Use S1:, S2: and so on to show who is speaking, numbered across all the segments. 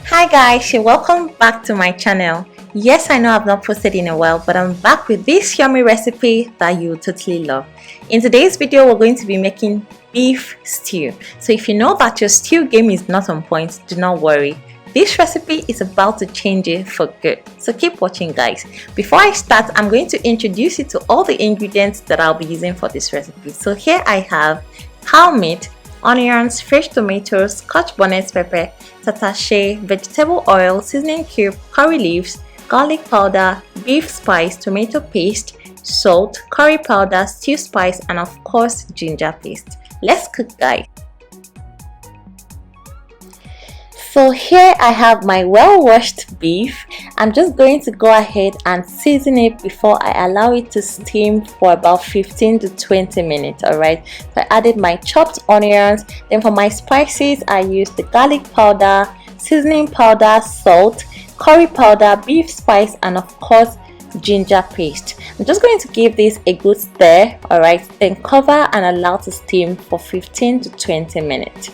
S1: Hi guys, welcome back to my channel. Yes, I know I've not posted in a while, but I'm back with this yummy recipe that you totally love. In today's video, we're going to be making beef stew. So if you know that your stew game is not on point, do not worry. This recipe is about to change it for good. So keep watching guys. Before I start, I'm going to introduce you to all the ingredients that I'll be using for this recipe. So here I have cow meat, onions, fresh tomatoes, scotch bonnet pepper, tatashe, vegetable oil, seasoning cube, curry leaves, garlic powder, beef spice, tomato paste, salt, curry powder, stew spice, and of course ginger paste. Let's cook guys. So here I have my well-washed beef. I'm just going to go ahead and season it before I allow it to steam for about 15 to 20 minutes. Alright, so I added my chopped onions. Then for my spices, I used the garlic powder, seasoning powder, salt, curry powder, beef spice, and of course ginger paste. I'm just going to give this a good stir. Alright, then cover and allow to steam for 15 to 20 minutes.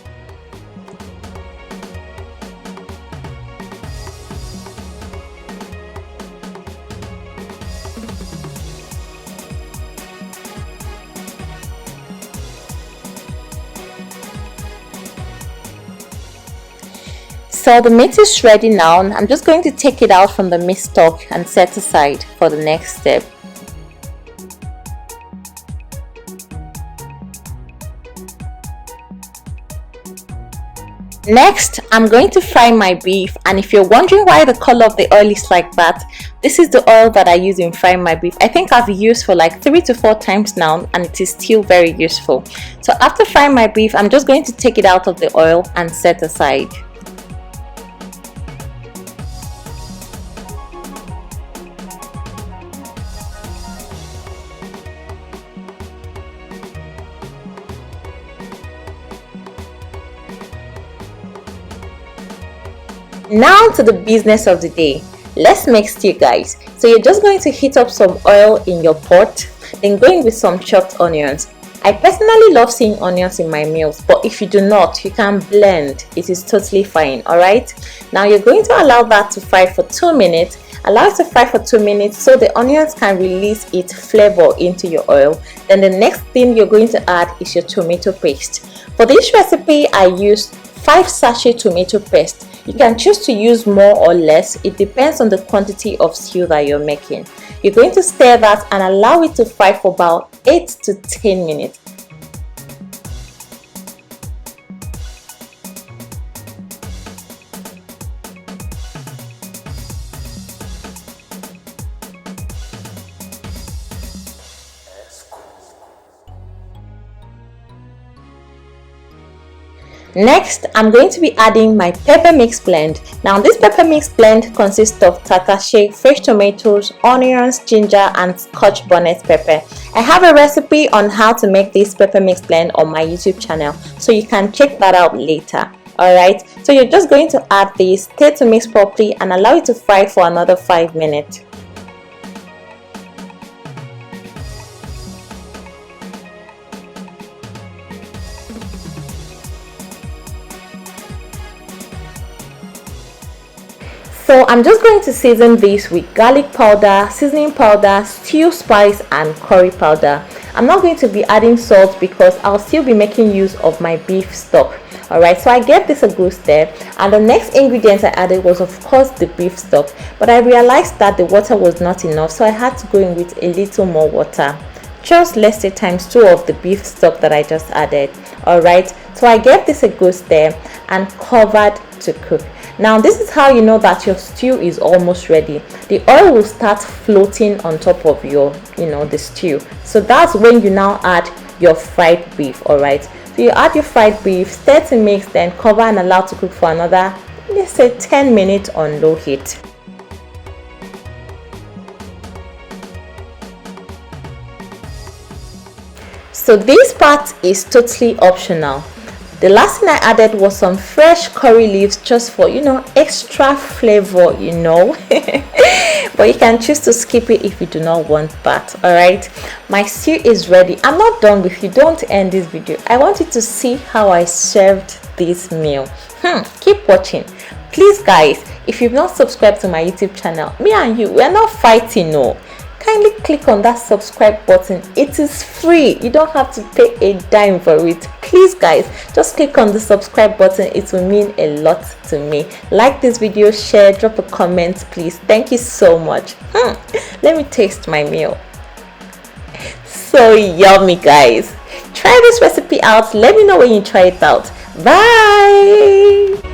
S1: So the meat is ready now. I'm just going to take it out from the meat stock and set aside for the next step. Next, I'm going to fry my beef, and if you're wondering why the color of the oil is like that, this is the oil that I use in frying my beef. I think I've used for like 3 to 4 times now, and it is still very useful. So after frying my beef, I'm just going to take it out of the oil and set aside. Now to the business of the day. Let's make stew guys. So you're just going to heat up some oil in your pot, then go in with some chopped onions. I personally love seeing onions in my meals, but if you do not, you can blend. It is totally fine. Alright, now you're going to allow that to fry for 2 minutes. Allow it to fry for 2 minutes so the onions can release its flavor into your oil. Then the next thing you're going to add is your tomato paste. For this recipe, I used 5 sachet tomato paste. You can choose to use more or less. It depends on the quantity of stew that you're making. You're going to stir that and allow it to fry for about 8 to 10 minutes. Next, I'm going to be adding my pepper mix blend. Now this pepper mix blend consists of tatashe, fresh tomatoes, onions, ginger, and scotch bonnet pepper. I have a recipe on how to make this pepper mix blend on my YouTube channel, so you can check that out later. Alright, so you're just going to add this, stir to mix properly, and allow it to fry for another 5 minutes. So I'm just going to season this with garlic powder, seasoning powder, stew spice, and curry powder. I'm not going to be adding salt because I'll still be making use of my beef stock. Alright, so I gave this a good stir, and the next ingredient I added was of course the beef stock, but I realized that the water was not enough, so I had to go in with a little more water. Just let's say times 2 of the beef stock that I just added. Alright, so I gave this a good stir and covered to cook. Now this is how you know that your stew is almost ready. The oil will start floating on top of your the stew. So that's when you now add your fried beef. Alright, so you add your fried beef, stir to mix, then cover and allow to cook for another, let's say 10 minutes on low heat. So this part is totally optional. The last thing I added was some fresh curry leaves just for extra flavor, but you can choose to skip it if you do not want that. Alright, my stew is ready. I'm not done with you. Don't end this video. I want you to see how I served this meal. Keep watching. Please guys, if you've not subscribed to my YouTube channel, me and you, we are not fighting, no. Kindly click on that subscribe button. It is free. You don't have to pay a dime for it. Please guys, just click on the subscribe button. It will mean a lot to me. Like this video, share, drop a comment please. Thank you so much. Let me taste my meal. So yummy guys. Try this recipe out. Let me know when you try it out. Bye.